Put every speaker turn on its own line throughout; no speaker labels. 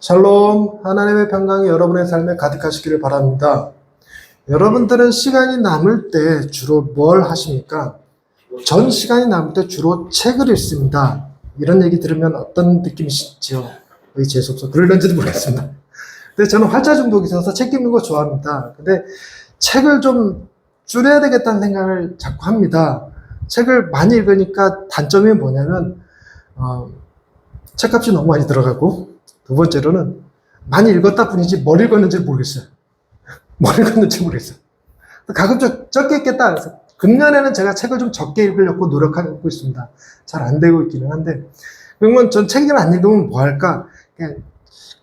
샬롬, 하나님의 평강이 여러분의 삶에 가득하시기를 바랍니다. 여러분들은 시간이 남을 때 주로 뭘 하십니까? 전 시간이 남을 때 주로 책을 읽습니다. 이런 얘기 들으면 어떤 느낌이시죠? 거의 재수없어. 그럴는지도 모르겠습니다. 근데 저는 활자 중독이 있어서 책 읽는 거 좋아합니다. 근데 책을 좀 줄여야 되겠다는 생각을 자꾸 합니다. 책을 많이 읽으니까 단점이 뭐냐면 책값이 너무 많이 들어가고, 두 번째로는 많이 읽었다 뿐이지 뭘 읽었는지 모르겠어요. 뭘 읽었는지 모르겠어요. 가끔 적게 읽겠다. 그래서 금년에는 제가 책을 좀 적게 읽으려고 노력하고 있습니다. 잘 안 되고 있기는 한데, 그러면 전 책을 안 읽으면 뭐 할까?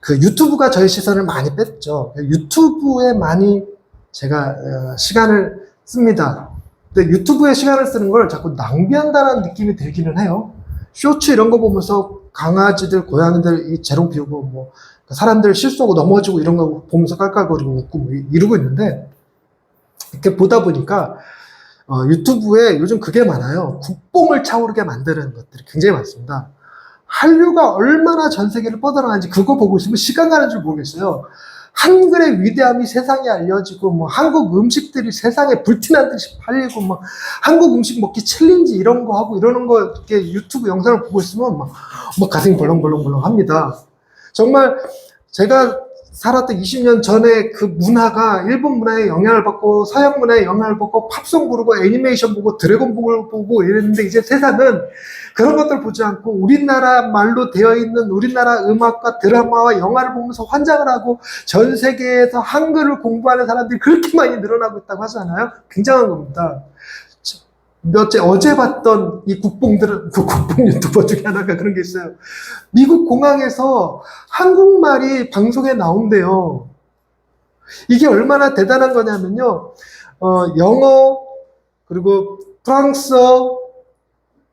그 유튜브가 저의 시선을 많이 뺐죠. 유튜브에 많이 제가 시간을 씁니다. 근데 유튜브에 시간을 쓰는 걸 자꾸 낭비한다는 느낌이 들기는 해요. 쇼츠 이런 거 보면서 강아지들, 고양이들 이 재롱 피우고 뭐 사람들 실수하고 넘어지고 이런 거 보면서 깔깔거리고 있고 뭐 이러고 있는데, 이렇게 보다 보니까 유튜브에 요즘 그게 많아요. 국뽕을 차오르게 만드는 것들이 굉장히 많습니다. 한류가 얼마나 전 세계를 뻗어나가는지 그거 보고 있으면 시간 가는 줄 모르겠어요. 한글의 위대함이 세상에 알려지고, 뭐 한국 음식들이 세상에 불티난 듯이 팔리고, 뭐 한국 음식 먹기 챌린지 이런 거 하고 이러는 거 이렇게 유튜브 영상을 보고 있으면 막 가슴이 벌렁벌렁벌렁 합니다. 정말 제가 살았던 20년 전에 그 문화가 일본 문화에 영향을 받고 서양 문화에 영향을 받고 팝송 부르고 애니메이션 보고 드래곤볼 보고 이랬는데, 이제 세상은 그런 것들 보지 않고 우리나라 말로 되어 있는 우리나라 음악과 드라마와 영화를 보면서 환장을 하고 전 세계에서 한글을 공부하는 사람들이 그렇게 많이 늘어나고 있다고 하잖아요. 굉장한 겁니다. 어제 봤던 이 국뽕 유튜버 중에 하나가 그런 게 있어요. 미국 공항에서 한국말이 방송에 나온대요. 이게 얼마나 대단한 거냐면요. 영어, 그리고 프랑스어,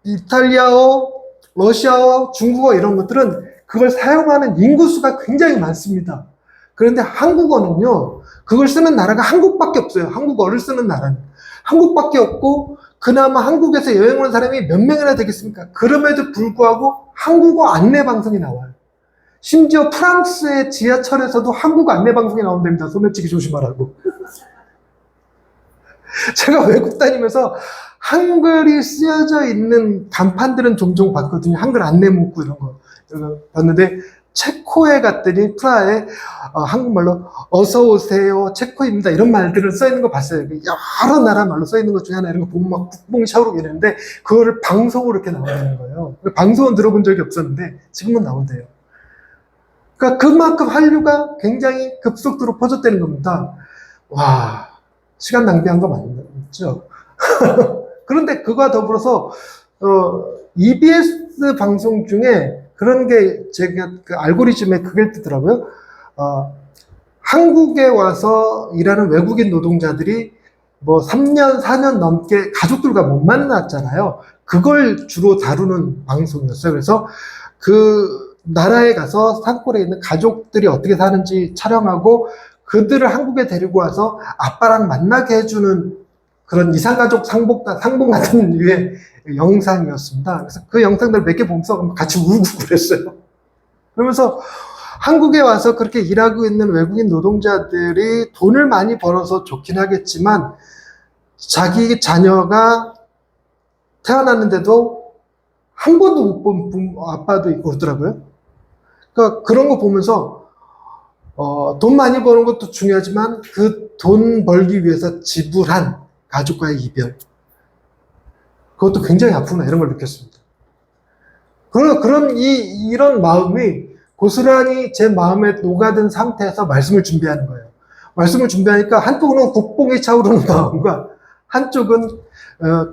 이탈리아어, 러시아어, 중국어 이런 것들은 그걸 사용하는 인구수가 굉장히 많습니다. 그런데 한국어는요, 그걸 쓰는 나라가 한국밖에 없어요. 한국어를 쓰는 나라는. 한국밖에 없고, 그나마 한국에서 여행 온 사람이 몇 명이나 되겠습니까? 그럼에도 불구하고 한국어 안내 방송이 나와요. 심지어 프랑스의 지하철에서도 한국어 안내 방송이 나온답니다. 소매치기 조심하라고. 제가 외국 다니면서 한글이 쓰여져 있는 간판들은 종종 봤거든요. 한글 안내 문구 이런 거 봤는데, 체코에 갔더니 프라하에 한국말로 어서 오세요 체코입니다 이런 말들을 써 있는 거 봤어요. 여러 나라 말로 써 있는 것 중에 하나, 이런 거 보면 막 국뽕이 차오르게 되는데, 그거를 방송으로 이렇게 나온다는 거예요. 방송은 들어본 적이 없었는데 지금은 나온대요. 그러니까 그만큼 한류가 굉장히 급속도로 퍼졌다는 겁니다. 와, 시간 낭비한 거 맞죠? 그런데 그거와 더불어서 EBS 방송 중에 그런 게 제가 그 알고리즘에 그게 뜨더라고요. 한국에 와서 일하는 외국인 노동자들이 뭐 3년, 4년 넘게 가족들과 못 만났잖아요. 그걸 주로 다루는 방송이었어요. 그래서 그 나라에 가서 산골에 있는 가족들이 어떻게 사는지 촬영하고, 그들을 한국에 데리고 와서 아빠랑 만나게 해주는 그런 이산가족 상봉 같은 류의 영상이었습니다. 그래서 그 영상들 몇 개 보면서 같이 울고 그랬어요. 그러면서 한국에 와서 그렇게 일하고 있는 외국인 노동자들이 돈을 많이 벌어서 좋긴 하겠지만, 자기 자녀가 태어났는데도 한 번도 못 본 아빠도 있고 그러더라고요. 그러니까 그런 거 보면서 돈 많이 버는 것도 중요하지만 그 돈 벌기 위해서 지불한 가족과의 이별, 그것도 굉장히 아프구나 이런 걸 느꼈습니다. 이런 마음이 고스란히 제 마음에 녹아든 상태에서 말씀을 준비하는 거예요. 말씀을 준비하니까 한쪽은 국뽕이 차오르는 마음과, 한쪽은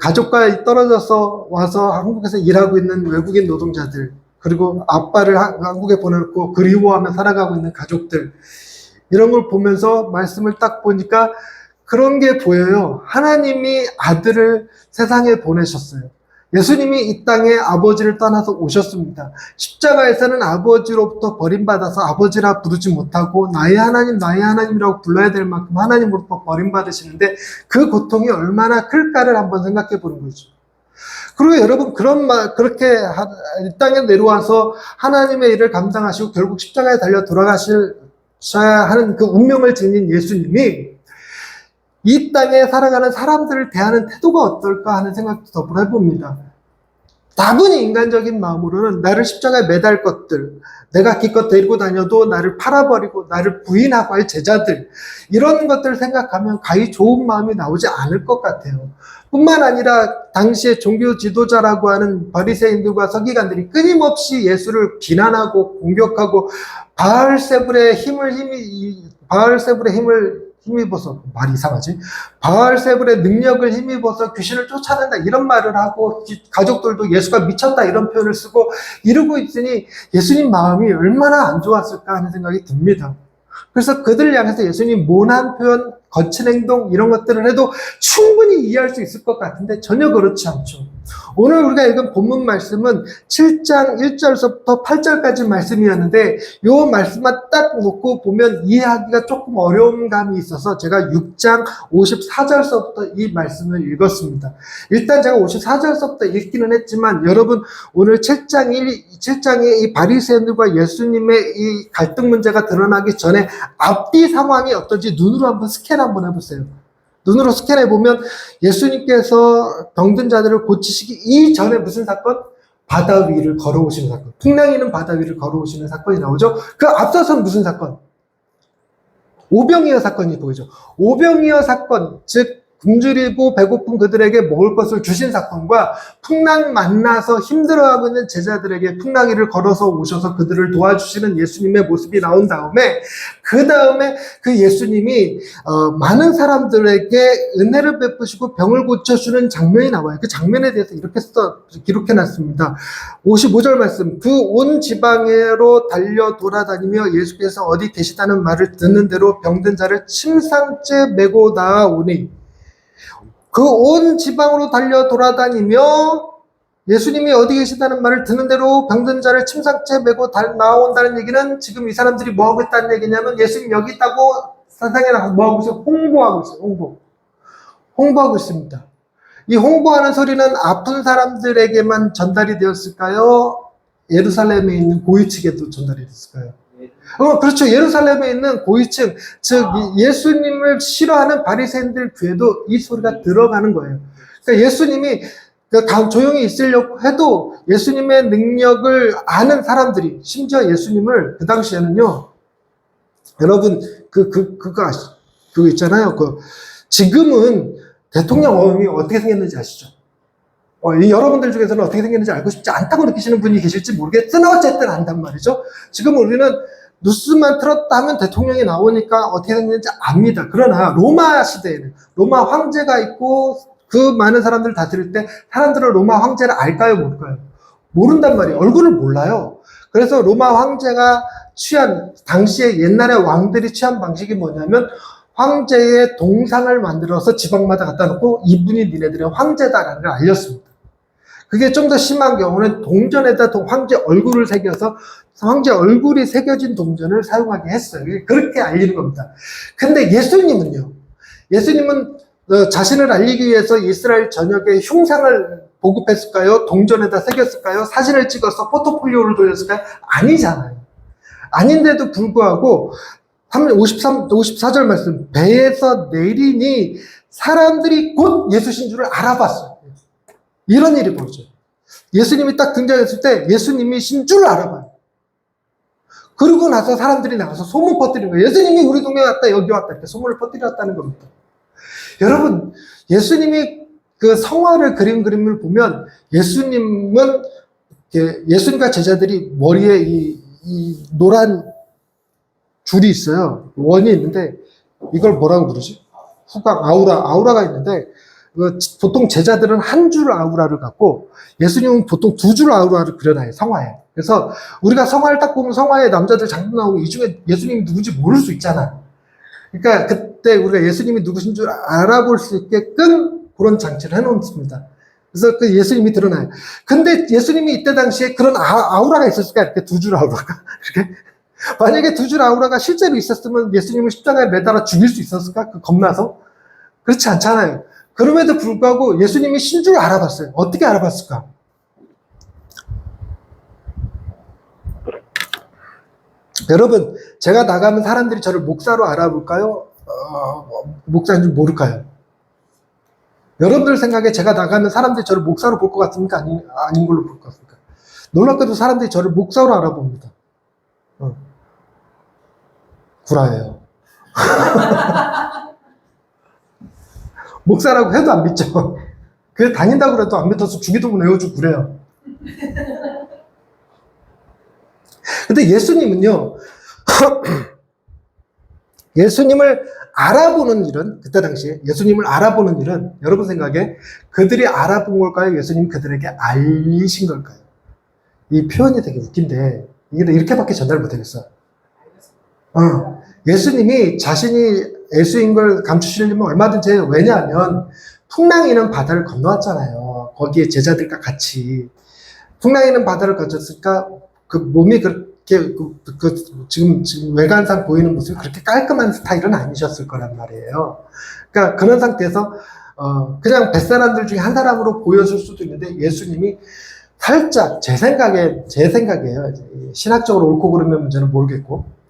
가족과 떨어져서 와서 한국에서 일하고 있는 외국인 노동자들, 그리고 아빠를 한국에 보내놓고 그리워하며 살아가고 있는 가족들, 이런 걸 보면서 말씀을 딱 보니까 그런 게 보여요. 하나님이 아들을 세상에 보내셨어요. 예수님이 이 땅에 아버지를 떠나서 오셨습니다. 십자가에서는 아버지로부터 버림받아서 아버지라 부르지 못하고 나의 하나님, 나의 하나님이라고 불러야 될 만큼 하나님으로부터 버림받으시는데, 그 고통이 얼마나 클까를 한번 생각해 보는 거죠. 그리고 여러분, 그렇게 이 땅에 내려와서 하나님의 일을 감당하시고 결국 십자가에 달려 돌아가셔야 하는 그 운명을 지닌 예수님이 이 땅에 살아가는 사람들을 대하는 태도가 어떨까 하는 생각도 더불어 해봅니다. 다분히 인간적인 마음으로는 나를 십자가에 매달 것들, 내가 기껏 데리고 다녀도 나를 팔아버리고 나를 부인하고 할 제자들, 이런 것들을 생각하면 가히 좋은 마음이 나오지 않을 것 같아요. 뿐만 아니라 당시에 종교 지도자라고 하는 바리새인들과 서기관들이 끊임없이 예수를 비난하고 공격하고 바알세불의 힘을 힘입어서, 말이 이상하지? 바알세불의 능력을 힘입어서 귀신을 쫓아낸다 이런 말을 하고, 가족들도 예수가 미쳤다 이런 표현을 쓰고 이러고 있으니 예수님 마음이 얼마나 안 좋았을까 하는 생각이 듭니다. 그래서 그들 향해서 예수님 모난 표현, 거친 행동 이런 것들을 해도 충분히 이해할 수 있을 것 같은데 전혀 그렇지 않죠. 오늘 우리가 읽은 본문 말씀은 7장 1절부터 8절까지 말씀이었는데 이 말씀만 딱 놓고 보면 이해하기가 조금 어려운 감이 있어서 제가 6장 54절서부터 이 말씀을 읽었습니다. 일단 제가 54절서부터 읽기는 했지만 여러분 오늘 7장에 이 바리새인들과 예수님의 이 갈등 문제가 드러나기 전에 앞뒤 상황이 어떤지 눈으로 한번 스캔 한번 해보세요. 눈으로 스캔해 보면 예수님께서 병든 자들을 고치시기 이전에 무슨 사건? 바다 위를 걸어오시는 사건. 풍랑이는 바다 위를 걸어오시는 사건이 나오죠. 그 앞서서는 무슨 사건? 오병이어 사건이 보이죠. 오병이어 사건, 즉 굶주리고 배고픈 그들에게 먹을 것을 주신 사건과 풍랑 만나서 힘들어하고 있는 제자들에게 풍랑이를 걸어서 오셔서 그들을 도와주시는 예수님의 모습이 나온 다음에 그 다음에 그 예수님이 많은 사람들에게 은혜를 베푸시고 병을 고쳐주는 장면이 나와요. 그 장면에 대해서 이렇게 기록해놨습니다. 55절 말씀, 그 온 지방으로 달려 돌아다니며 예수께서 어디 계시다는 말을 듣는 대로 병든 자를 침상째 메고 나아오니, 그 온 지방으로 달려 돌아다니며 예수님이 어디 계시다는 말을 듣는 대로 병든 자를 침상째 메고 나온다는 얘기는 지금 이 사람들이 뭐하고 있다는 얘기냐면 예수님 여기 있다고 세상에 나가서 뭐하고 있어요? 홍보하고 있어요. 홍보하고 있습니다. 이 홍보하는 소리는 아픈 사람들에게만 전달이 되었을까요? 예루살렘에 있는 고위층에도 전달이 됐을까요? 그렇죠. 예루살렘에 있는 고위층, 즉 예수님을 싫어하는 바리새인들 귀에도 이 소리가 들어가는 거예요. 그러니까 예수님이 조용히 있으려고 해도 예수님의 능력을 아는 사람들이, 심지어 예수님을 그 당시에는요, 여러분 그거 있잖아요. 지금은 대통령이 어떻게 생겼는지 아시죠? 여러분들 중에서는 어떻게 생겼는지 알고 싶지 않다고 느끼시는 분이 계실지 모르겠으나 어쨌든 안단 말이죠. 지금 우리는 뉴스만 틀었다 하면 대통령이 나오니까 어떻게 생겼는지 압니다. 그러나 로마 시대에는 로마 황제가 있고 그 많은 사람들 다 들을 때 사람들은 로마 황제를 알까요? 모를까요? 모른단 말이에요. 얼굴을 몰라요. 그래서 로마 황제가 취한, 당시에 옛날에 왕들이 취한 방식이 뭐냐면 황제의 동상을 만들어서 지방마다 갖다 놓고 이분이 니네들의 황제다라는 걸 알렸습니다. 그게 좀 더 심한 경우는 동전에다 황제 얼굴을 새겨서 황제 얼굴이 새겨진 동전을 사용하게 했어요. 그렇게 알리는 겁니다. 근데 예수님은 자신을 알리기 위해서 이스라엘 전역에 흉상을 보급했을까요? 동전에다 새겼을까요? 사진을 찍어서 포트폴리오를 돌렸을까요? 아니잖아요. 아닌데도 불구하고 54절 말씀, 배에서 내리니 사람들이 곧 예수신 줄을 알아봤어요. 이런 일이 벌어져요. 예수님이 딱 등장했을 때 예수님이 신 줄 알아봐요. 그러고 나서 사람들이 나가서 소문 퍼뜨리는 거예요. 예수님이 우리 동네에 왔다, 여기 왔다, 이렇게 소문을 퍼뜨렸다는 겁니다. 여러분, 예수님이 그 성화를 그림을 보면 예수님과 제자들이 머리에 이 노란 줄이 있어요. 원이 있는데 이걸 뭐라고 부르지? 후각, 아우라가 있는데 보통 제자들은 한 줄 아우라를 갖고 예수님은 보통 두 줄 아우라를 그려놔요. 성화에. 그래서 우리가 성화를 딱 보면 성화에 남자들 장군 나오고 이 중에 예수님이 누군지 모를 수 있잖아. 그러니까 그때 우리가 예수님이 누구신 줄 알아볼 수 있게끔 그런 장치를 해놓습니다. 그래서 그 예수님이 드러나요. 근데 예수님이 이때 당시에 그런 아우라가 있었을까? 이렇게 두 줄 아우라가. 이렇게. 만약에 두 줄 아우라가 실제로 있었으면 예수님을 십자가에 매달아 죽일 수 있었을까? 겁나서? 그렇지 않잖아요. 그럼에도 불구하고 예수님이 신 줄 알아봤어요. 어떻게 알아봤을까? 여러분, 제가 나가면 사람들이 저를 목사로 알아볼까요? 목사인 줄 모를까요? 여러분들 생각에 제가 나가면 사람들이 저를 목사로 볼 것 같습니까? 아닌 걸로 볼 것 같습니까? 놀랍게도 사람들이 저를 목사로 알아봅니다. 구라예요. 목사라고 해도 안 믿죠. 그래 다닌다고 그래도 안 믿어서 주기도문 외워주고 그래요. 근데 예수님은요, 예수님을 알아보는 일은, 그때 당시에 예수님을 알아보는 일은 여러분 생각에 그들이 알아본 걸까요? 예수님이 그들에게 알리신 걸까요? 이 표현이 되게 웃긴데 이게 이렇게밖에 전달 못하겠어요. 예수님이 자신이 예수인 걸 감추시려면 얼마든지 해요. 왜냐하면 풍랑이는 바다를 건너왔잖아요. 거기에 제자들과 같이 풍랑이는 바다를 건넜으니까 그 몸이 그렇게 지금 외관상 보이는 모습이 그렇게 깔끔한 스타일은 아니셨을 거란 말이에요. 그러니까 그런 상태에서 그냥 뱃사람들 중에 한 사람으로 보였을 수도 있는데 예수님이 살짝 제 생각이에요. 신학적으로 옳고 그르면 문제는 모르겠고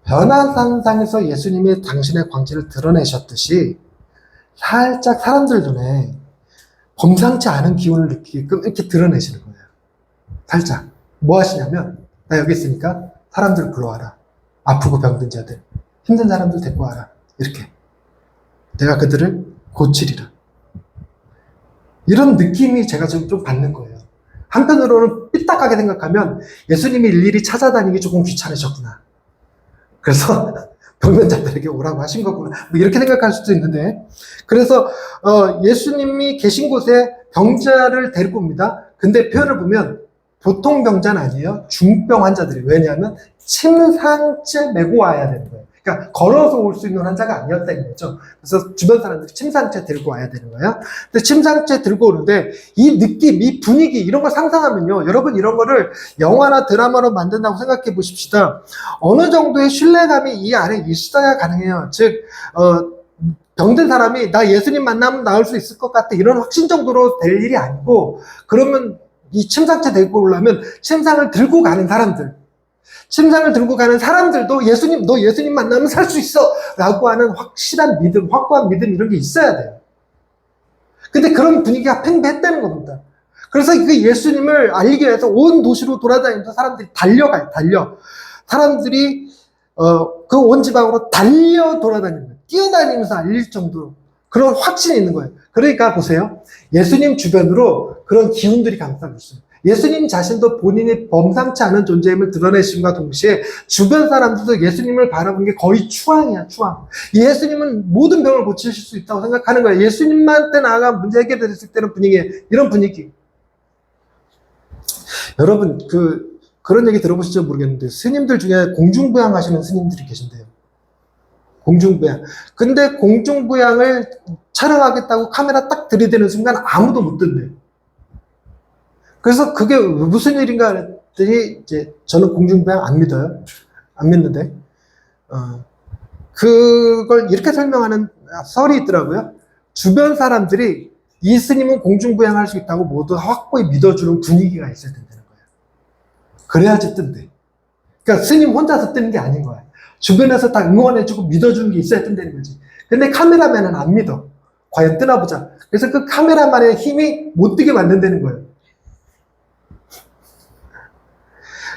변화산상에서 예수님이 당신의 광채를 드러내셨듯이 살짝 사람들 눈에 범상치 않은 기운을 느끼게끔 이렇게 드러내시는 거예요. 살짝. 뭐 하시냐면 나 여기 있으니까 사람들 불러와라. 아프고 병든 자들, 힘든 사람들 데리고 와라. 이렇게. 내가 그들을 고치리라. 이런 느낌이 제가 좀 받는 거예요. 한편으로는 삐딱하게 생각하면 예수님이 일일이 찾아다니기 조금 귀찮으셨구나. 그래서 병면자들에게 오라고 하신 거구나. 뭐 이렇게 생각할 수도 있는데, 그래서 예수님이 계신 곳에 병자를 데리고 옵니다. 근데 표현을 보면 보통 병자는 아니에요. 중병 환자들이. 왜냐하면 침상째 메고 와야 되는 거예요. 그러니까 걸어서 올 수 있는 환자가 아니었다는 거죠. 그래서 주변 사람들이 침상째 들고 와야 되는 거예요. 근데 침상째 들고 오는데 이 느낌, 이 분위기 이런 걸 상상하면요. 여러분 이런 거를 영화나 드라마로 만든다고 생각해 보십시다. 어느 정도의 신뢰감이 이 안에 있어야 가능해요. 즉 병든 사람이 나 예수님 만나면 나을 수 있을 것 같아 이런 확신 정도로 될 일이 아니고 그러면 이 침상째 데리고 오려면 침상을 들고 가는 사람들 침상을 들고 가는 사람들도 예수님, 너 예수님 만나면 살 수 있어! 라고 하는 확실한 믿음, 확고한 믿음 이런 게 있어야 돼요. 근데 그런 분위기가 팽배했다는 겁니다. 그래서 그 예수님을 알리기 위해서 온 도시로 돌아다니면서 사람들이 달려가요, 달려. 사람들이, 그 온 지방으로 달려 돌아다니는 거예요. 뛰어다니면서 알릴 정도로. 그런 확신이 있는 거예요. 그러니까 보세요. 예수님 주변으로 그런 기운들이 감싸고 있어요. 예수님 자신도 본인이 범상치 않은 존재임을 드러내심과 동시에 주변 사람들도 예수님을 바라보는 게 거의 추앙이야, 추앙. 예수님은 모든 병을 고치실 수 있다고 생각하는 거예요. 예수님한테 나아가 문제 해결됐을 때는 분위기, 이런 분위기. 여러분, 그런 얘기 들어보실지 모르겠는데, 스님들 중에 공중부양 하시는 스님들이 계신데요. 공중부양. 근데 공중부양을 촬영하겠다고 카메라 딱 들이대는 순간 아무도 못 든대요. 그래서 그게 무슨 일인가 했더니 이제 저는 공중부양 안 믿어요. 안 믿는데 그걸 이렇게 설명하는 썰이 있더라고요. 주변 사람들이 이 스님은 공중부양할 수 있다고 모두 확고히 믿어주는 분위기가 있어야 된다는 거예요. 그래야지 뜬대. 그러니까 스님 혼자서 뜨는 게 아닌 거예요. 주변에서 다 응원해주고 믿어주는 게 있어야 뜬다는 거지. 근데 카메라맨은 안 믿어. 과연 뜨나 보자. 그래서 그 카메라만의 힘이 못 뜨게 만든다는 거예요.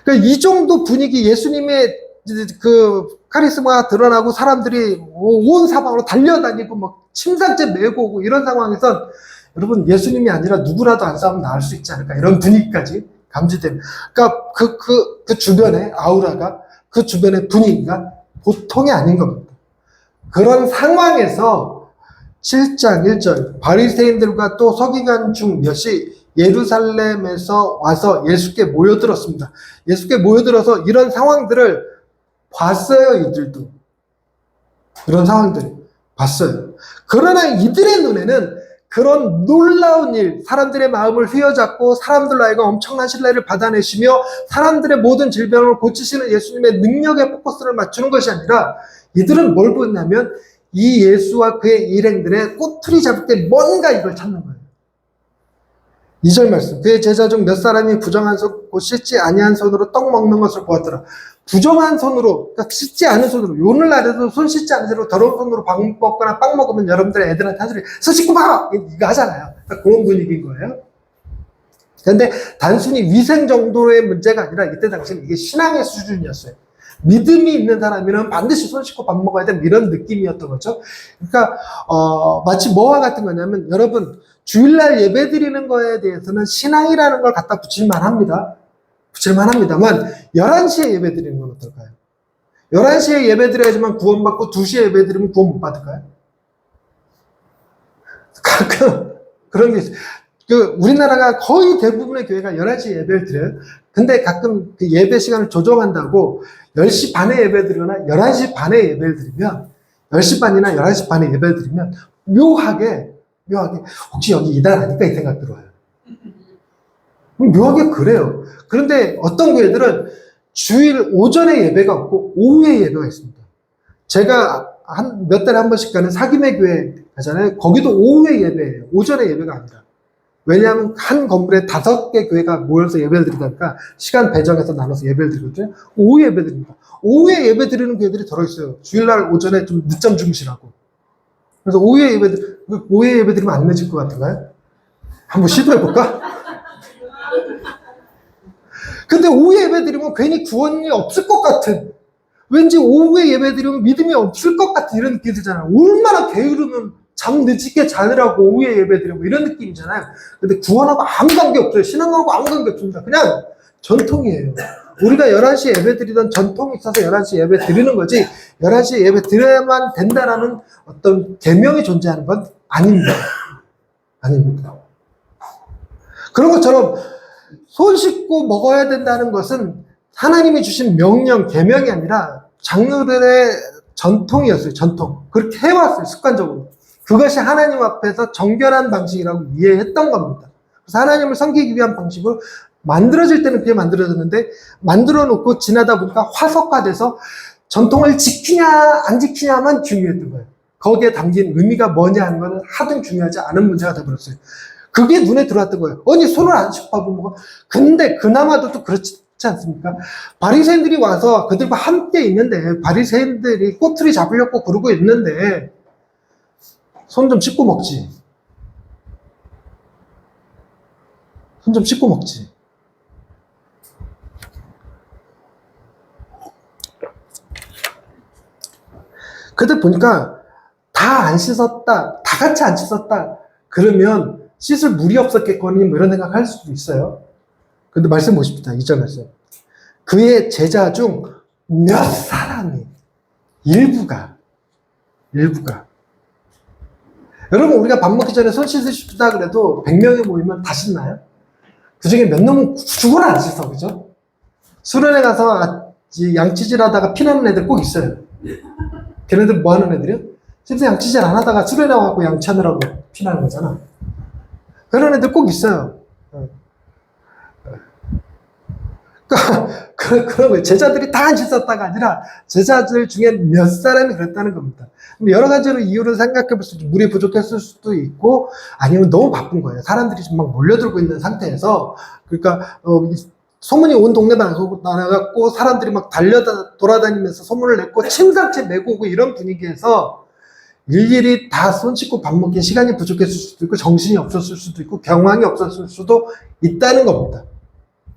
그러니까 이 정도 분위기, 예수님의 그 카리스마가 드러나고 사람들이 온 사방으로 달려다니고 막 침상째 메고 오고 이런 상황에선 여러분 예수님이 아니라 누구라도 안 싸우면 나을 수 있지 않을까 이런 분위기까지 감지됩니다. 그러니까 그 주변의 아우라가 그 주변의 분위기가 보통이 아닌 겁니다. 그런 상황에서 7장 1절 바리새인들과 또 서기관 중 몇이 예루살렘에서 와서 예수께 모여들었습니다. 예수께 모여들어서 이런 상황들을 봤어요. 이들도 이런 상황들을 봤어요. 그러나 이들의 눈에는 그런 놀라운 일, 사람들의 마음을 휘어잡고 사람들로 하여금 엄청난 신뢰를 받아내시며 사람들의 모든 질병을 고치시는 예수님의 능력에 포커스를 맞추는 것이 아니라 이들은 뭘 보냐면 이 예수와 그의 일행들의 꼬투리 잡을 때 뭔가 이걸 찾는 거예요. 2절 말씀. 그의 제자 중 몇 사람이 부정한 손, 곧 씻지 아니한 손으로 떡 먹는 것을 보았더라. 부정한 손으로, 그러니까 씻지 않은 손으로, 오늘날에도 손 씻지 않은 손으로 더러운 손으로 밥 먹거나 빵 먹으면 여러분들 애들한테 한 소리, 손 씻고 봐! 이거 하잖아요. 그러니까 그런 분위기인 거예요. 그런데 단순히 위생 정도의 문제가 아니라 이때 당시는 이게 신앙의 수준이었어요. 믿음이 있는 사람이면 반드시 손 씻고 밥 먹어야 되는 이런 느낌이었던 거죠. 그러니까 마치 뭐와 같은 거냐면 여러분 주일날 예배 드리는 거에 대해서는 신앙이라는 걸 갖다 붙일만 합니다. 붙일만 합니다만 11시에 예배 드리는 건 어떨까요? 11시에 예배 드려야지만 구원받고 2시에 예배 드리면 구원 못 받을까요? 가끔 그런 게 있어요. 우리나라가 거의 대부분의 교회가 11시에 예배를 드려요. 근데 가끔 그 예배 시간을 조정한다고 10시 반에 예배 드리거나 11시 반에 예배를 드리면 10시 반이나 11시 반에 예배를 드리면 묘하게 혹시 여기 이단 아닐까 이 생각 들어요. 묘하게 그래요. 그런데 어떤 교회들은 주일 오전에 예배가 없고 오후에 예배가 있습니다. 제가 몇 달에 한 번씩 가는 사김의 교회 가잖아요. 거기도 오후에 예배예요. 오전에 예배가 아니라. 왜냐하면 한 건물에 5개 교회가 모여서 예배를 드리다니까 시간 배정해서 나눠서 예배를 드리거든요. 오후에 예배 드립니다. 오후에 예배 드리는 교회들이 들어있어요. 주일날 오전에 좀 늦잠 주무시라고. 그래서 오후에 예배 드리면 안 늦을 것 같은가요? 한번 시도해볼까? 근데 오후에 예배 드리면 괜히 구원이 없을 것 같은, 왠지 오후에 예배 드리면 믿음이 없을 것 같은 이런 느낌이 들잖아요. 얼마나 게으르면 잠 늦게 자느라고 오후에 예배 드리고 이런 느낌이잖아요. 근데 구원하고 아무 관계 없어요. 신앙하고 아무 관계 없습니다. 그냥 전통이에요. 우리가 11시에 예배 드리던 전통이 있어서 11시에 예배 드리는 거지 11시에 예배 드려야만 된다라는 어떤 계명이 존재하는 건 아닙니다. 아닙니다. 그런 것처럼 손 씻고 먹어야 된다는 것은 하나님이 주신 명령, 계명이 아니라 장로들의 전통이었어요. 전통. 그렇게 해왔어요. 습관적으로. 그것이 하나님 앞에서 정결한 방식이라고 이해했던 겁니다. 그래서 하나님을 섬기기 위한 방식으로 만들어질 때는 그게 만들어졌는데 만들어 놓고 지나다 보니까 화석화돼서 전통을 지키냐 안 지키냐만 중요했던 거예요. 거기에 담긴 의미가 뭐냐 하는 건 하등 중요하지 않은 문제가 되어버렸어요. 그게 눈에 들어왔던 거예요. 아니 손을 안 씻고 밥을 먹어. 근데 그나마도 또 그렇지 않습니까? 바리새인들이 와서 그들과 함께 있는데 바리새인들이 꼬투리 잡으려고 그러고 있는데 손 좀 씻고 먹지. 손 좀 씻고 먹지. 그때 보니까 다 안 씻었다, 다 같이 안 씻었다. 그러면 씻을 물이 없었겠거니 뭐 이런 생각할 수도 있어요. 근데 말씀 보십시다. 2절 말씀. 그의 제자 중 몇 사람이 일부가 여러분 우리가 밥 먹기 전에 손 씻으시다 그래도 100명이 모이면 다 씻나요? 그 중에 몇 놈은 죽어라 안 씻어, 그죠? 수련회 가서 양치질 하다가 피나는 애들 꼭 있어요. 걔네들 뭐 하는 애들이요? 진짜 양치질 안 하다가 수련회 와갖고 양치하느라고 피나는 거잖아. 그런 애들 꼭 있어요. 그런 거예요. 제자들이 다 안 씻었다가 아니라 제자들 중에 몇 사람이 그랬다는 겁니다. 여러 가지로 이유를 생각해 볼 수 있죠. 물이 부족했을 수도 있고 아니면 너무 바쁜 거예요. 사람들이 지금 막 몰려들고 있는 상태에서 그러니까 소문이 온 동네 나가고 사람들이 막 돌아다니면서 소문을 냈고 침상채 메고 오고 이런 분위기에서 일일이 다 손 씻고 밥 먹기 시간이 부족했을 수도 있고 정신이 없었을 수도 있고 경황이 없었을 수도 있다는 겁니다.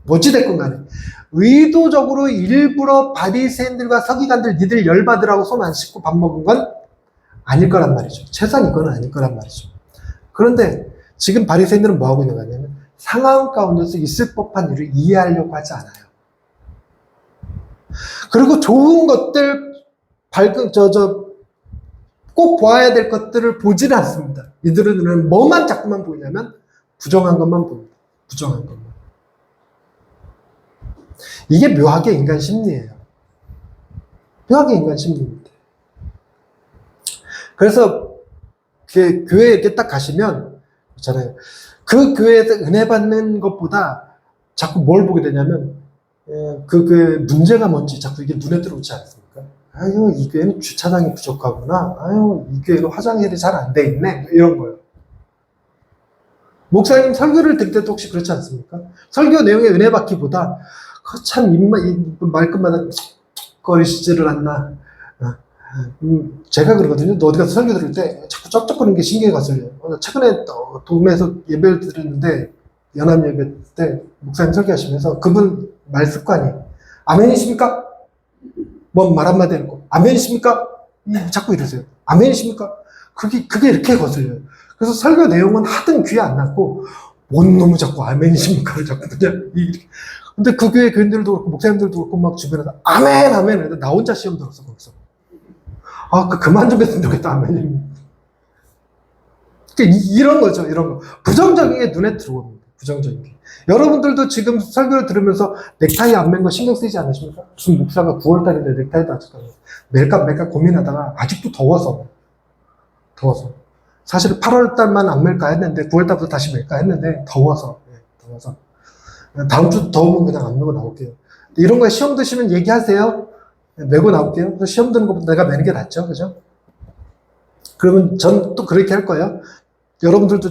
어찌됐건 간에 의도적으로 일부러 바리새인들과 서기관들 니들 열받으라고 손 안 씻고 밥 먹은 건 아닐 거란 말이죠. 최소한 이거는 아닐 거란 말이죠. 그런데 지금 바리새인들은 뭐 하고 있는 거냐면 상황 가운데서 있을 법한 일을 이해하려고 하지 않아요. 그리고 좋은 것들 꼭 보아야 될 것들을 보지는 않습니다. 이들은 뭐만 자꾸만 보이냐면 부정한 것만 보입니다. 부정한 것만. 이게 묘하게 인간 심리예요. 묘하게 인간 심리입니다. 그래서 교회에 이렇게 딱 가시면 있잖아요. 그 교회에서 은혜 받는 것보다 자꾸 뭘 보게 되냐면 그 문제가 뭔지 자꾸 이게 눈에 들어오지 않습니까? 아유, 이 교회는 주차장이 부족하구나. 아유, 이 교회는 화장실이 잘 안 돼 있네. 이런 거예요. 목사님 설교를 들을 때도 혹시 그렇지 않습니까? 설교 내용에 은혜 받기보다 참 말끝마다 거리시지를 않나. 제가 그러거든요. 너 어디 가서 설교 들을 때 자꾸 쩍쩍거리는 게 신경이 갔어요. 최근에 도움에서 예배를 드렸는데 연합 예배 때 목사님 설교하시면서 그분 말 습관이 아멘이십니까? 뭐 말 한마디 해놓고 아멘이십니까? 자꾸 이러세요. 아멘이십니까? 그게 이렇게 거슬려요. 그래서 설교 내용은 하등 귀에 안 났고 뭔 놈의 자꾸 아멘이십니까를 자꾸 그냥 근데 그 교회 교인들도 그렇고 목사님들도 그렇고 막 주변에서 아멘 아멘 했는데 나 혼자 시험 들었어 거기서. 그만 좀 했으면 좋겠다 아멘. 이런 거죠, 이런 거. 부정적인 게 눈에 들어옵니다. 부정적인 게. 여러분들도 지금 설교를 들으면서 넥타이 안 맨 거 신경 쓰이지 않으십니까? 무슨 목사가 9월달인데 넥타이도 아직도 안 멜까 말까 고민하다가 아직도 더워서. 사실은 8월달만 안 멜까 했는데 9월달부터 다시 멜까 했는데 더워서. 다음 주 더우면 그냥 안 메고 나올게요. 이런 거에 시험 드시면 얘기하세요. 메고 나올게요. 그래서 시험 드는 것보다 내가 매는 게 낫죠, 그죠? 그러면 전 또 그렇게 할 거예요. 여러분들도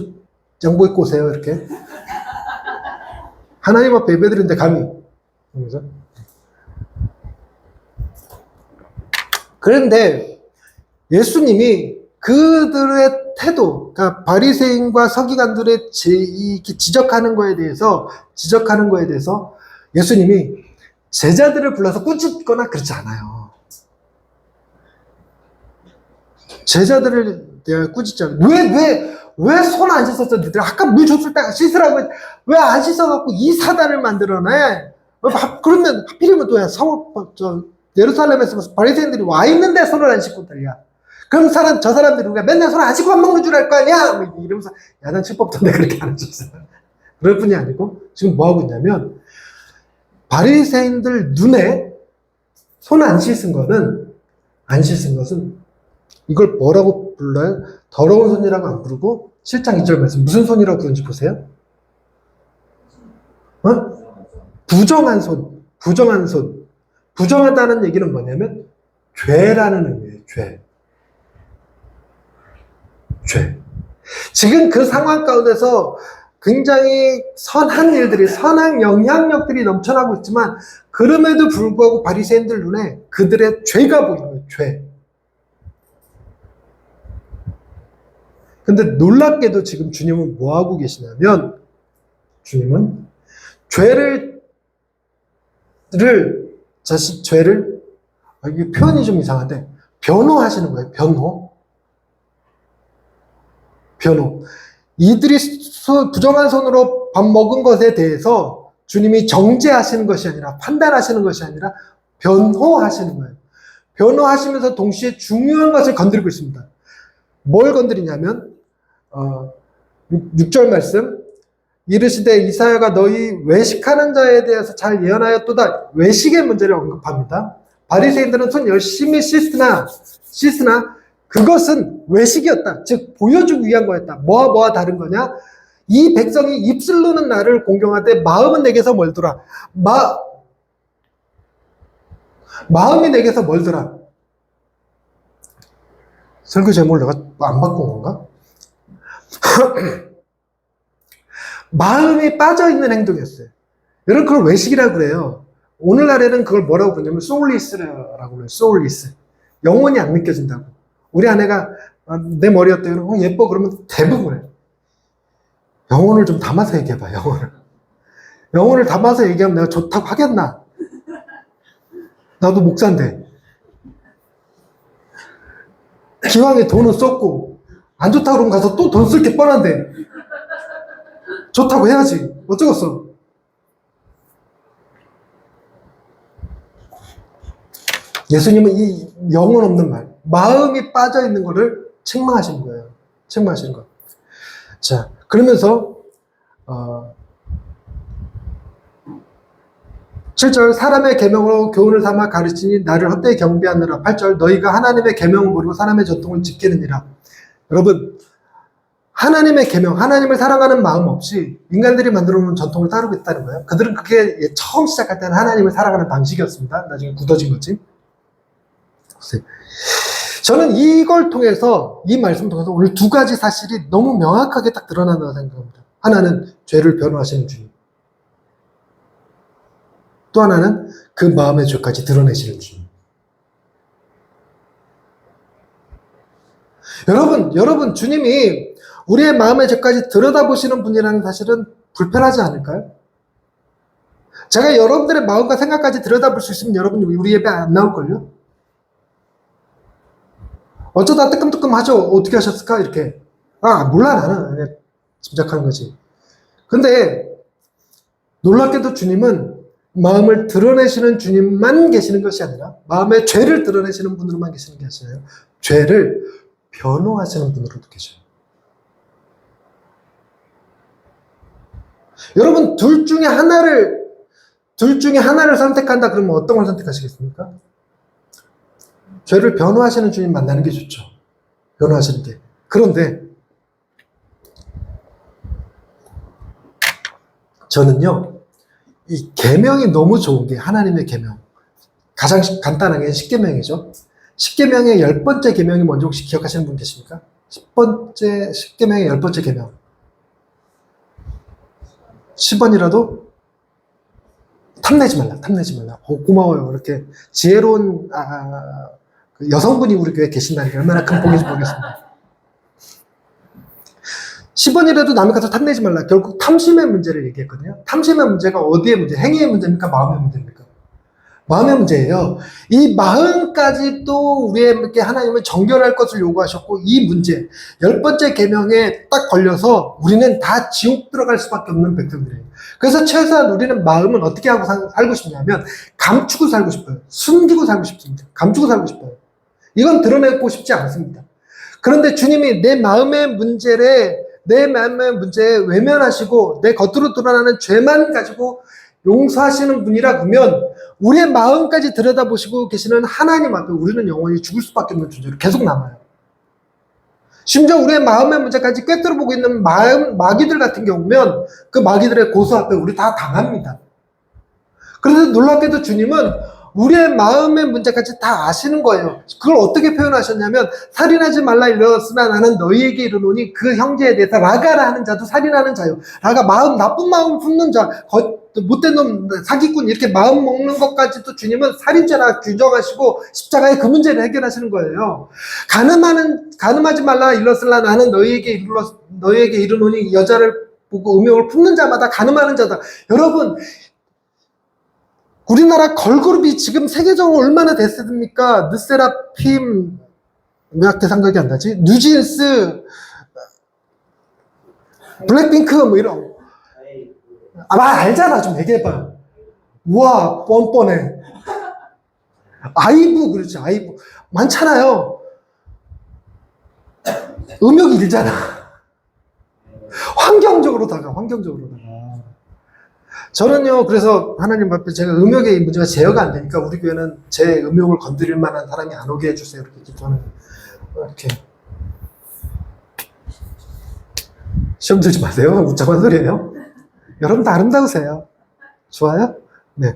양보 입고 오세요, 이렇게. 하나님 앞에 예배드리는데 감히. 그죠? 그런데 예수님이 그들의 태도, 그러니까 바리새인과 서기관들의 지적하는 거에 대해서 예수님이 제자들을 불러서 꾸짖거나 그렇지 않아요. 제자들을 내가 꾸짖지 않아요. 왜 손 안 씻었어? 니들 아까 물 줬을 때 씻으라고 왜 안 씻어갖고 이 사단을 만들어내? 그러면 하필이면 또 예루살렘에서 바리새인들이 와 있는데 손을 안 씻고 들려. 그럼 저 사람들이 우리가 맨날 손 안 씻고 밥 먹는 줄 알 거 아니야? 이러면서 야단 칠 법도 그렇게 안 해줬어요. 그럴 뿐이 아니고 지금 뭐 하고 있냐면 바리새인들 눈에 손 안 씻은 것은 이걸 뭐라고 불러요? 더러운 손이라고 안 부르고 7장 2절 말씀 무슨 손이라고 부르는지 보세요. 부정한 손. 부정하다는 얘기는 뭐냐면 죄라는 의미예요. 죄. 지금 그 상황 가운데서 굉장히 선한 일들이, 선한 영향력들이 넘쳐나고 있지만 그럼에도 불구하고 바리새인들 눈에 그들의 죄가 보이는 거예요. 죄. 근데 놀랍게도 지금 주님은 뭐 하고 계시냐면 주님은 죄를 이게 표현이 좀 이상한데 변호하시는 거예요. 변호. 이들이 부정한 손으로 밥 먹은 것에 대해서 주님이 정죄하시는 것이 아니라 판단하시는 것이 아니라 변호하시는 거예요. 변호하시면서 동시에 중요한 것을 건드리고 있습니다. 뭘 건드리냐면 6절 말씀 이르시되 이사야가 너희 외식하는 자에 대해서 잘 예언하였도다. 외식의 문제를 언급합니다. 바리새인들은 손 열심히 씻으나 그것은 외식이었다. 즉 보여주기 위한 거였다. 뭐와 다른 거냐? 이 백성이 입술로는 나를 공경하되 마음은 내게서 멀더라. 마음이 내게서 멀더라. 설교 제목을 내가 안 바꾼 건가? 마음이 빠져있는 행동이었어요. 여러분 그걸 외식이라고 그래요. 오늘날에는 그걸 뭐라고 부르냐면 소울리스라고 그래요. 소울리스. 영혼이 안 느껴진다고. 우리 아내가 내 머리 어때요? 예뻐 그러면 대부분에 영혼을 좀 담아서 얘기해봐. 영혼을 담아서 얘기하면 내가 좋다고 하겠나? 나도 목사인데 기왕에 돈은 썼고 안 좋다고 그러면 가서 또 돈 쓸 게 뻔한데 좋다고 해야지. 어쩌겠어. 예수님은 이 영혼 없는 말, 마음이 빠져있는 거를 책망하시는 거예요. 책망하시는 거. 자, 그러면서 7절 사람의 계명으로 교훈을 삼아 가르치니 나를 헛되이 경배하느라. 8절 너희가 하나님의 계명을 모르고 사람의 전통을 지키느니라. 여러분 하나님의 계명, 하나님을 사랑하는 마음 없이 인간들이 만들어 놓은 전통을 따르고 있다는 거예요. 그들은 그게 처음 시작할 때는 하나님을 사랑하는 방식이었습니다. 나중에 굳어진 거지. 저는 이걸 통해서, 이 말씀 통해서 오늘 두 가지 사실이 너무 명확하게 딱 드러난다고 생각합니다. 하나는 죄를 변호하시는 주님. 또 하나는 그 마음의 죄까지 드러내시는 주님. 여러분, 주님이 우리의 마음의 죄까지 들여다보시는 분이라는 사실은 불편하지 않을까요? 제가 여러분들의 마음과 생각까지 들여다볼 수 있으면 여러분 우리 예배 안 나올걸요? 어쩌다 뜨끔뜨끔하죠? 어떻게 하셨을까? 이렇게. 몰라, 나는. 그냥 짐작하는 거지. 근데 놀랍게도 주님은 마음을 드러내시는 주님만 계시는 것이 아니라 마음의 죄를 드러내시는 분으로만 계시는 게 아니라 죄를 변호하시는 분으로도 계셔요. 여러분, 둘 중에 하나를 선택한다 그러면 어떤 걸 선택하시겠습니까? 죄를 변호하시는 주님 만나는 게 좋죠. 변호하시는 게. 그런데 저는요, 이 계명이 너무 좋은 게 하나님의 계명. 가장 간단하게 10계명이죠. 10계명의 10번째 계명이 뭔지 혹시 기억하시는 분 계십니까? 10계명의 10번째 계명. 10번이라도 탐내지 말라. 고마워요. 이렇게 지혜로운 그 여성분이 우리 교회에 계신다니까 얼마나 큰 복인지 모르겠습니다. 10번이라도 남의 가서 탐내지 말라. 결국 탐심의 문제를 얘기했거든요. 탐심의 문제가 어디의 문제? 행위의 문제입니까? 마음의 문제입니까? 마음의 문제예요. 이 마음까지도 우리에게 하나님은 정결할 것을 요구하셨고, 이 문제 10번째 계명에 딱 걸려서 우리는 다 지옥 들어갈 수밖에 없는 백성들이에요. 그래서 최소한 우리는 마음은 어떻게 하고 살고 싶냐면 감추고 살고 싶어요. 숨기고 살고 싶습니다. 감추고 살고 싶어요. 이건 드러내고 싶지 않습니다. 그런데 주님이 내 마음의 문제에 외면하시고 내 겉으로 드러나는 죄만 가지고 용서하시는 분이라 그러면 우리의 마음까지 들여다보시고 계시는 하나님 앞에 우리는 영원히 죽을 수밖에 없는 존재로 계속 남아요. 심지어 우리의 마음의 문제까지 꿰뚫어보고 있는 마귀들 같은 경우면 그 마귀들의 고소 앞에 우리 다 당합니다. 그런데 놀랍게도 주님은 우리의 마음의 문제까지 다 아시는 거예요. 그걸 어떻게 표현하셨냐면 살인하지 말라 일렀으나 나는 너희에게 이르노니 그 형제에 대해서 라가라 하는 자도 살인하는 자요. 라가 나쁜 마음 품는 자, 못된 놈, 사기꾼 이렇게 마음 먹는 것까지도 주님은 살인죄라 규정하시고 십자가에 그 문제를 해결하시는 거예요. 가늠하지 말라 일렀으나 나는 너희에게 이르노니 여자를 보고 음욕을 품는 자마다 가늠하는 자다. 여러분, 우리나라 걸그룹이 지금 세계적으로 얼마나 됐습니까? 르세라핌, 왜 학대 생각이 안 나지? 뉴진스, 블랙핑크, 뭐 이런. 알잖아. 좀 얘기해봐. 우와, 뻔뻔해. 아이브, 그렇지, 아이브. 많잖아요. 음욕이 일잖아. 환경적으로다가. 저는요, 그래서 하나님 앞에 제가 음욕의 문제가 제어가 안 되니까 우리 교회는 제 음욕을 건드릴 만한 사람이 안 오게 해주세요. 이렇게 기도하는, 이렇게. 시험 들지 마세요. 웃자만 소리예요. 여러분 다 아름다우세요. 좋아요? 네.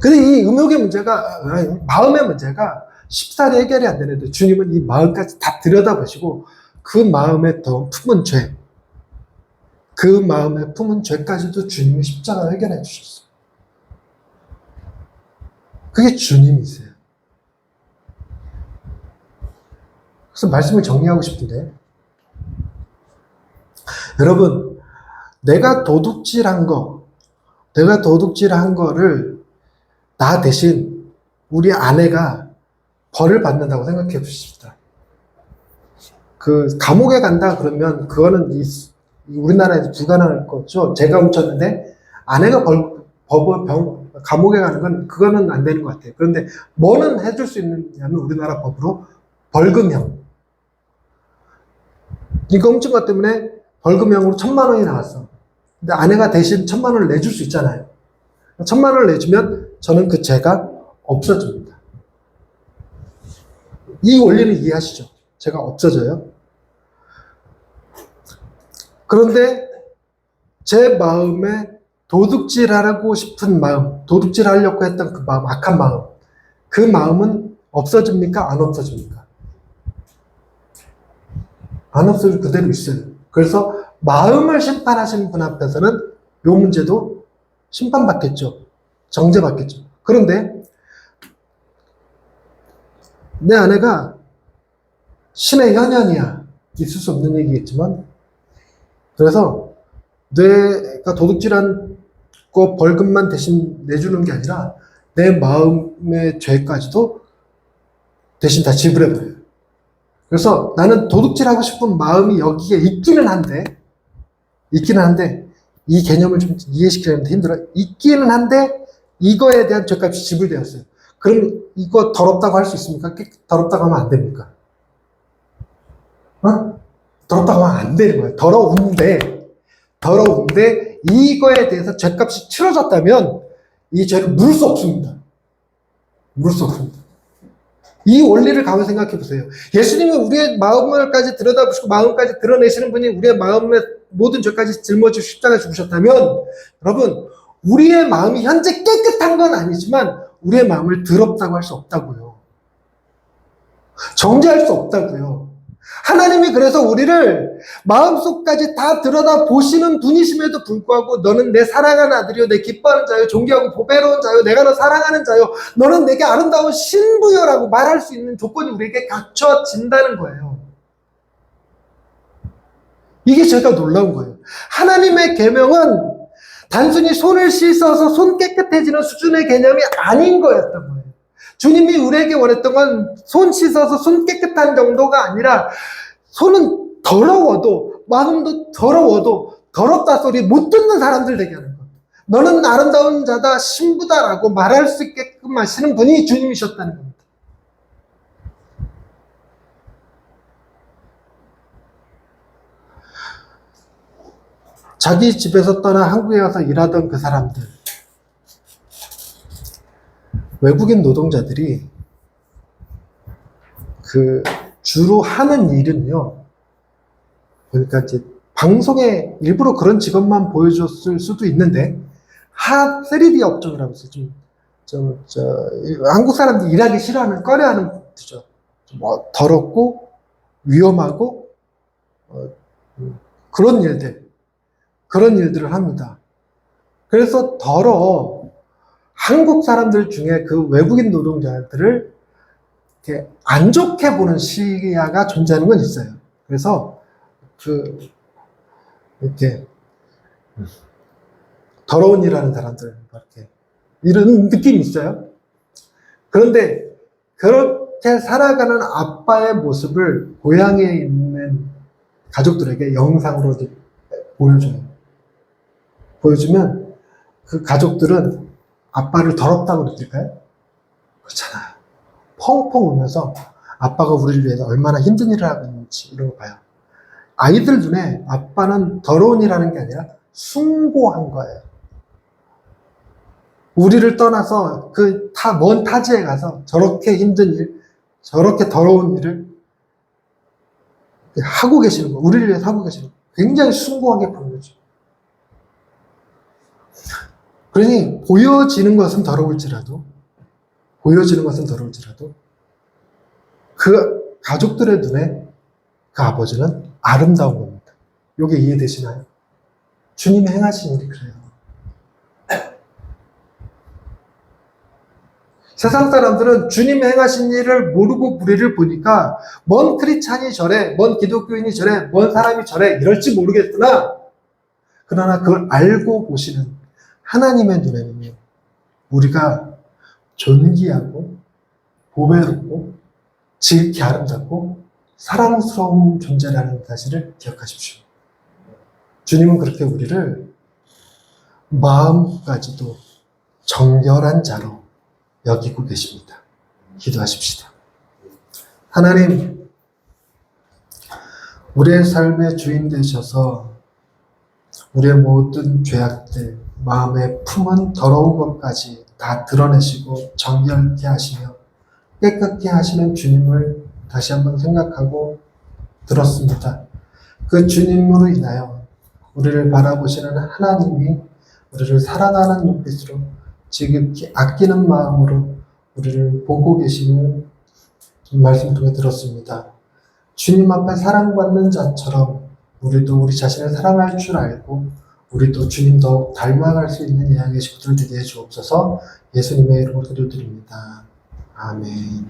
근데 이 음욕의 문제가, 마음의 문제가 쉽사리 해결이 안 되는데 주님은 이 마음까지 다 들여다보시고 그 마음에 더 품은 죄, 그 마음에 품은 죄까지도 주님이 십자가로 해결해 주셨어요. 그게 주님이세요. 그래서 말씀을 정리하고 싶은데, 여러분, 내가 도둑질한 거를 나 대신 우리 아내가 벌을 받는다고 생각해 보십시다. 그 감옥에 간다 그러면 그거는 우리나라에서 불가능할 거죠. 제가 훔쳤는데 아내가 감옥에 가는 건 그거는 안 되는 것 같아요. 그런데 뭐는 해줄 수 있느냐면 우리나라 법으로 벌금형. 이거 훔친 것 때문에 벌금형으로 1,000만 원이 나왔어. 근데 아내가 대신 1,000만 원을 내줄 수 있잖아요. 1,000만 원을 내주면 저는 그 죄가 없어집니다. 이 원리는 이해하시죠? 죄가 없어져요. 그런데 제 마음에 도둑질하고 싶은 마음, 도둑질하려고 했던 그 마음, 악한 마음, 그 마음은 없어집니까? 안 없어집니까? 안 없어지고 그대로 있어요. 그래서 마음을 심판하시는 분 앞에서는 이 문제도 심판받겠죠. 정죄받겠죠. 그런데 내 아내가 신의 현현이야. 있을 수 없는 얘기겠지만, 그래서 내가 도둑질한 거 벌금만 대신 내주는 게 아니라 내 마음의 죄까지도 대신 다 지불해버려요. 그래서 나는 도둑질하고 싶은 마음이 여기에 있기는 한데 이 개념을 좀 이해시키려는데 힘들어. 있기는 한데 이거에 대한 죄값이 지불되었어요. 그럼 이거 더럽다고 할 수 있습니까? 더럽다고 하면 안 됩니까? 더럽다고 하면 안 되는 거예요. 더러운데 이거에 대해서 죄값이 치러졌다면 이 죄를 물을 수 없습니다. 물을 수 없습니다. 이 원리를 가만 생각해 보세요. 예수님이 우리의 마음을까지 들여다보시고 마음까지 드러내시는 분이 우리의 마음의 모든 죄까지 짊어지고 십자가에 죽으셨다면, 여러분, 우리의 마음이 현재 깨끗한 건 아니지만 우리의 마음을 더럽다고 할 수 없다고요. 정죄할 수 없다고요. 하나님이 그래서 우리를 마음속까지 다 들여다보시는 분이심에도 불구하고 너는 내 사랑하는 아들이요, 내 기뻐하는 자요, 존귀하고 보배로운 자요, 내가 너 사랑하는 자요, 너는 내게 아름다운 신부여라고 말할 수 있는 조건이 우리에게 갖춰진다는 거예요. 이게 제가 놀라운 거예요. 하나님의 계명은 단순히 손을 씻어서 손 깨끗해지는 수준의 개념이 아닌 거였던 거예요. 주님이 우리에게 원했던 건 손 씻어서 손 깨끗한 정도가 아니라 손은 더러워도 마음도 더러워도 더럽다 소리 못 듣는 사람들 되게 하는 거예요. 너는 아름다운 자다, 신부다라고 말할 수 있게끔 하시는 분이 주님이셨다는 겁니다. 자기 집에서 떠나 한국에 와서 일하던 그 사람들, 외국인 노동자들이 주로 하는 일은요, 그러니까 이제 방송에 일부러 그런 직업만 보여줬을 수도 있는데, 3D 업종이라고 해서 한국 사람들이 일하기 싫어하는, 꺼려하는 분들이죠. 더럽고, 위험하고, 그런 일들을 합니다. 그래서 한국 사람들 중에 그 외국인 노동자들을 이렇게 안 좋게 보는 시야가 존재하는 건 있어요. 그래서 이렇게 더러운 일 하는 사람들, 이렇게 이런 느낌이 있어요. 그런데 그렇게 살아가는 아빠의 모습을 고향에 있는 가족들에게 영상으로 보여주면 그 가족들은 아빠를 더럽다고 느낄까요? 그렇잖아요. 펑펑 울면서 아빠가 우리를 위해서 얼마나 힘든 일을 하고 있는지 이런 거 봐요. 아이들 눈에 아빠는 더러운 일 하는 게 아니라 숭고한 거예요. 우리를 떠나서 먼 타지에 가서 저렇게 힘든 일, 저렇게 더러운 일을 하고 계시는 거, 우리를 위해서 하고 계시는 거, 굉장히 숭고하게 보는 거죠. 그러니 보여지는 것은 더러울지라도 그 가족들의 눈에 그 아버지는 아름다운 겁니다. 이게 이해되시나요? 주님이 행하신 일이 그래요. 세상 사람들은 주님이 행하신 일을 모르고 우리를 보니까 먼 크리스찬이 저래, 먼 기독교인이 저래, 먼 사람이 저래 이럴지 모르겠으나, 그러나 그걸 알고 보시는 하나님의 눈에는요, 우리가 존귀하고 보배롭고 지극히 아름답고 사랑스러운 존재라는 사실을 기억하십시오. 주님은 그렇게 우리를 마음까지도 정결한 자로 여기고 계십니다. 기도하십시다. 하나님, 우리의 삶의 주인 되셔서 우리의 모든 죄악들, 마음에 품은 더러운 것까지 다 드러내시고 정결케 하시며 깨끗게 하시는 주님을 다시 한번 생각하고 들었습니다. 그 주님으로 인하여 우리를 바라보시는 하나님이 우리를 사랑하는 눈빛으로 지극히 아끼는 마음으로 우리를 보고 계심을 말씀 통해 들었습니다. 주님 앞에 사랑받는 자처럼 우리도 우리 자신을 사랑할 줄 알고 우리도 주님 더욱 닮아갈 수 있는 예양의 식구들 되게 해 주옵소서. 예수님의 이름으로 기도드립니다. 아멘.